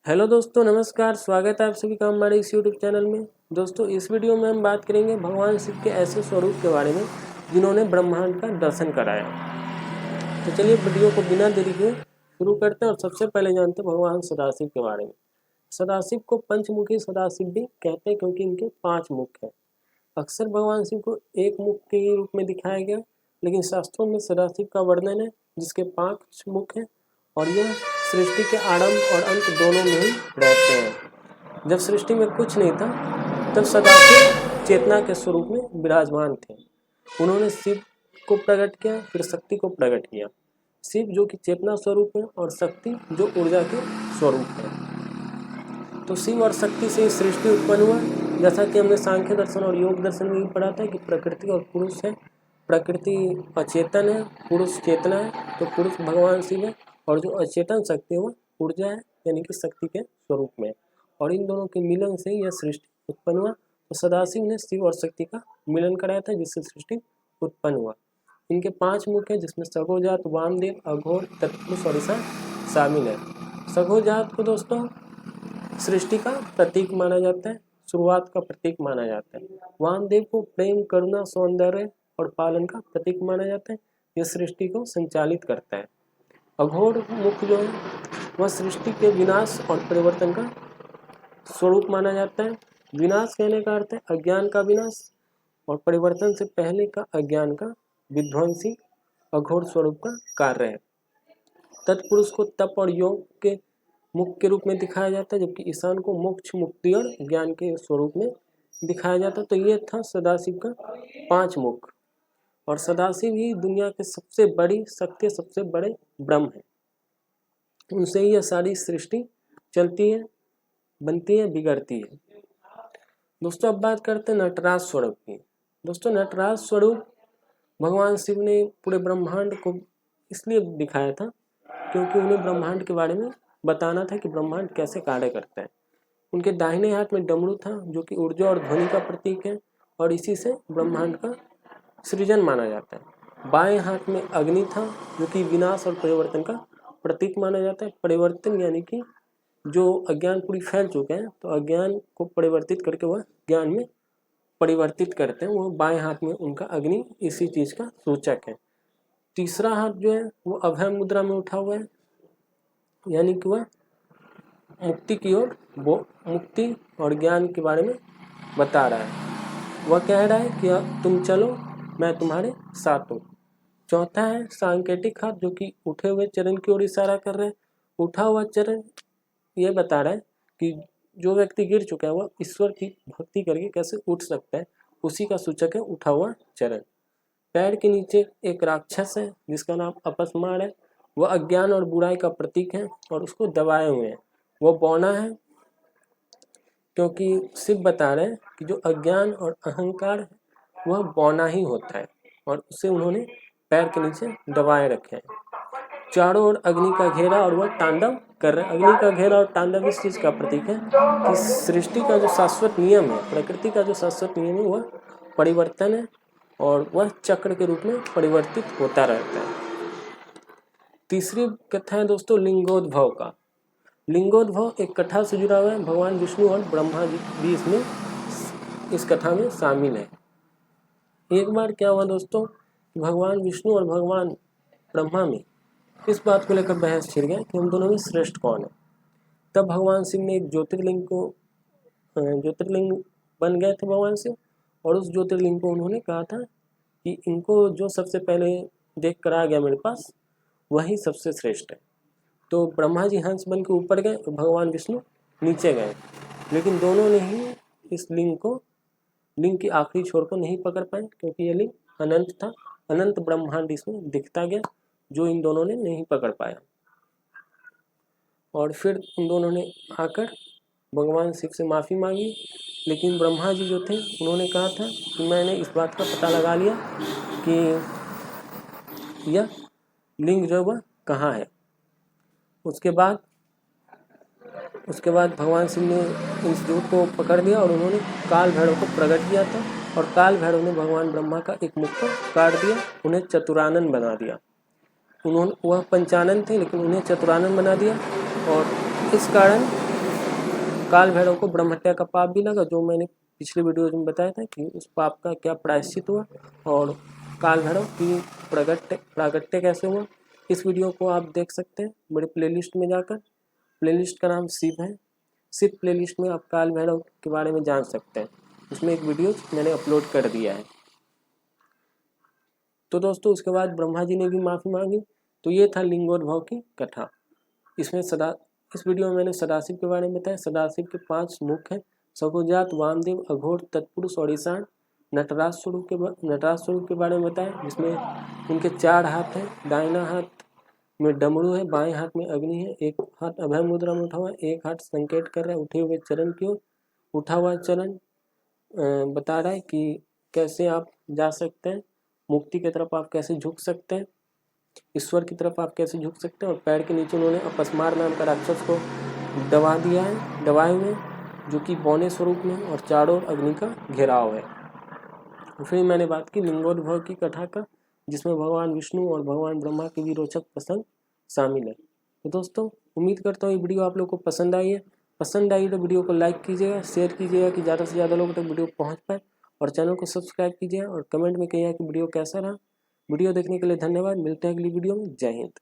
Hello दोस्तों, नमस्कार। स्वागत है आप सभी का हमारे इस यूट्यूब चैनल में। दोस्तों, इस वीडियो में हम बात करेंगे भगवान शिव के ऐसे स्वरूप के बारे में जिन्होंने ब्रह्मांड का दर्शन कराया। तो चलिए वीडियो को बिना देरी के शुरू करते हैं और सबसे पहले जानते हैं भगवान सदाशिव के बारे में। सदाशिव को पंचमुखी सदाशिव भी कहते हैं क्योंकि इनके 5 मुख हैं। अक्सर भगवान शिव को एक मुख के रूप में दिखाया गया, लेकिन शास्त्रों में सदाशिव का वर्णन है जिसके 5 मुख हैं और यह सृष्टि के आरंभ और अंत दोनों में ही रहते हैं। जब सृष्टि में कुछ नहीं था तब सदाशिव चेतना के स्वरूप में विराजमान थे। उन्होंने शिव को प्रकट किया, फिर शक्ति को प्रकट किया। शिव जो कि चेतना स्वरूप है और शक्ति जो ऊर्जा के स्वरूप है। तो शिव और शक्ति से सृष्टि उत्पन्न हुआ। जैसा कि हमने सांख्य दर्शन और योग दर्शन में भी पढ़ा था कि प्रकृति और पुरुष है। प्रकृति अचेतन है, पुरुष चेतना है, तो पुरुष भगवान शिव है और जो अचेतन शक्ति है वो ऊर्जा है, यानी कि शक्ति के स्वरूप में। और इन दोनों के मिलन से यह सृष्टि उत्पन्न हुआ। तो सदाशिव ने शिव और शक्ति का मिलन कराया था जिससे सृष्टि उत्पन्न हुआ। इनके 5 मुख हैं जिसमें सघोजात, वामदेव, अघोर, तत्पुरुष और ईशान शामिल है। सघोजात को दोस्तों सृष्टि का प्रतीक माना जाता है, शुरुआत का प्रतीक माना जाता है। वामदेव को प्रेम, करुणा, सौंदर्य और पालन का प्रतीक माना जाता है। यह सृष्टि को संचालित करता है। अघोर मुख जो है वह सृष्टि के विनाश और परिवर्तन का स्वरूप माना जाता है। विनाश कहने का अर्थ है अज्ञान का विनाश और परिवर्तन से पहले का अज्ञान का विध्वंसी अघोर स्वरूप का कार्य है। तत्पुरुष को तप और योग के मुख के रूप में दिखाया जाता है, जबकि ईशान को मोक्ष, मुक्ति और ज्ञान के स्वरूप में दिखाया जाता है। तो ये था सदाशिव का 5 मुख। और सदाशिव ही दुनिया के सबसे बड़ी शक्ति, सबसे बड़े ब्रह्म है। उनसे ही यह सारी सृष्टि चलती है, बनती है, बिगड़ती है। दोस्तों, अब बात करते हैं नटराज स्वरूप की। दोस्तों, नटराज स्वरूप भगवान शिव ने पूरे ब्रह्मांड को इसलिए दिखाया था क्योंकि उन्हें ब्रह्मांड के बारे में बताना था कि ब्रह्मांड कैसे कार्य करता है। उनके दाहिने हाथ में डमरू था जो कि ऊर्जा और ध्वनि का प्रतीक है और इसी से ब्रह्मांड का सृजन माना जाता है। बाएं हाथ में अग्नि था जो कि विनाश और परिवर्तन का प्रतीक माना जाता है। परिवर्तन यानी कि जो अज्ञान पूरी फैल चुके हैं तो अज्ञान को परिवर्तित करके वह ज्ञान में परिवर्तित करते हैं। वो बाएं हाथ में उनका अग्नि इसी चीज का सूचक है। तीसरा हाथ जो है वो अभय मुद्रा में उठा हुआ है, यानी कि वह मुक्ति की ओर, मुक्ति और ज्ञान के बारे में बता रहा है। वह कह रहा है कि तुम चलो, मैं तुम्हारे साथ हूँ। चौथा है सांकेतिक हाथ जो कि उठे हुए चरण की ओर इशारा कर रहे हैं। उठा हुआ चरण ये बता रहा है कि जो व्यक्ति गिर चुका है वह ईश्वर की भक्ति करके कैसे उठ सकता है, उसी का सूचक है उठा हुआ चरण। पैर के नीचे एक राक्षस है जिसका नाम अपस्मार है। वह अज्ञान और बुराई का प्रतीक है और उसको दबाए हुए हैं। वह बौना है क्योंकि शिव बता रहे हैं कि जो अज्ञान और अहंकार है वह बौना ही होता है और उसे उन्होंने पैर के नीचे दबाए रखे हैं। चारों ओर अग्नि का घेरा और वह तांडव कर रहे हैं। अग्नि का घेरा और तांडव इस चीज का प्रतीक है कि सृष्टि का जो शाश्वत नियम है, प्रकृति का जो शाश्वत नियम है वह परिवर्तन है और वह चक्र के रूप में परिवर्तित होता रहता है। तीसरी कथा है दोस्तों लिंगोद्भव का। लिंगोद्भव एक कथा से जुड़ा हुआ है। भगवान विष्णु और ब्रह्मा जी भी इसमें इस कथा में शामिल है। एक बार क्या हुआ दोस्तों, भगवान विष्णु और भगवान ब्रह्मा में इस बात को लेकर बहस छिड़ गया कि हम दोनों में श्रेष्ठ कौन है। तब भगवान शिव ने एक ज्योतिर्लिंग बन गए थे भगवान शिव, और उस ज्योतिर्लिंग को उन्होंने कहा था कि इनको जो सबसे पहले देख कर आ गया मेरे पास वही सबसे श्रेष्ठ है। तो ब्रह्मा जी हंस बन के ऊपर गए और भगवान विष्णु नीचे गए, लेकिन दोनों ने ही इस लिंग की आखिरी छोर को नहीं पकड़ पाए क्योंकि ये लिंग अनंत था। अनंत ब्रह्मांड इसमें दिखता गया जो इन दोनों ने नहीं पकड़ पाया। और फिर उन दोनों ने आकर भगवान शिव से माफ़ी मांगी, लेकिन ब्रह्मा जी जो थे उन्होंने कहा था कि मैंने इस बात का पता लगा लिया कि यह लिंग जो वह कहाँ है। उसके बाद भगवान शिव ने इस झूठ को पकड़ लिया और उन्होंने काल भैरव को प्रकट किया था और काल भैरव ने भगवान ब्रह्मा का एक मुख को काट दिया, उन्हें चतुरानन बना दिया। वह पंचानन थे लेकिन उन्हें चतुरानन बना दिया और इस कारण काल भैरव को ब्रह्म हत्या का पाप भी लगा, जो मैंने पिछले वीडियो में बताया था कि उस पाप का क्या प्रायश्चित हुआ और काल भैरव की प्रागट्य कैसे हुआ। इस वीडियो को आप देख सकते हैं मेरे प्लेलिस्ट में जाकर। प्लेलिस्ट का नाम शिव है। शिव प्लेलिस्ट में आप काल भैरव के बारे में जान सकते हैं। उसमें एक वीडियो मैंने अपलोड कर दिया है। तो दोस्तों उसके बाद ब्रह्मा जी ने भी माफ़ी मांगी। तो ये था लिंगोद्भव की कथा। इसमें इस वीडियो में मैंने सदाशिव के बारे में बताया। सदाशिव के 5 मुख हैं: सगोजात, वामदेव, अघोर, तत्पुरुष और ईशान। नटराज स्वरूप के बारे में बताया, जिसमें उनके 4 हाथ हैं। दाहिना हाथ में डमरू है, बाएं हाथ में अग्नि है, एक हाथ अभय मुद्रा में उठा हुआ है, एक हाथ संकेत कर रहा है उठे हुए चरण की ओर। उठा हुआ चरण बता रहा है कि कैसे आप जा सकते हैं मुक्ति की तरफ, आप कैसे झुक सकते हैं, ईश्वर की तरफ आप कैसे झुक सकते हैं। और पैर के नीचे उन्होंने अपस्मार नाम का राक्षस को दबाए हुए, जो कि बौने स्वरूप में और चारों ओर अग्नि का घेराव है। फिर मैंने बात की लिंगोद्भव की कथा का, जिसमें भगवान विष्णु और भगवान ब्रह्मा के भी रोचक प्रसंग शामिल है। तो दोस्तों उम्मीद करता हूँ ये वीडियो आप लोगों को पसंद आई है। पसंद आई तो वीडियो को लाइक कीजिएगा, शेयर कीजिएगा कि ज़्यादा से ज़्यादा लोगों तक वीडियो पहुँच पाए, और चैनल को सब्सक्राइब कीजिए और कमेंट में कहिए कि वीडियो कैसा रहा। वीडियो देखने के लिए धन्यवाद। मिलते हैं अगली वीडियो में। जय हिंद।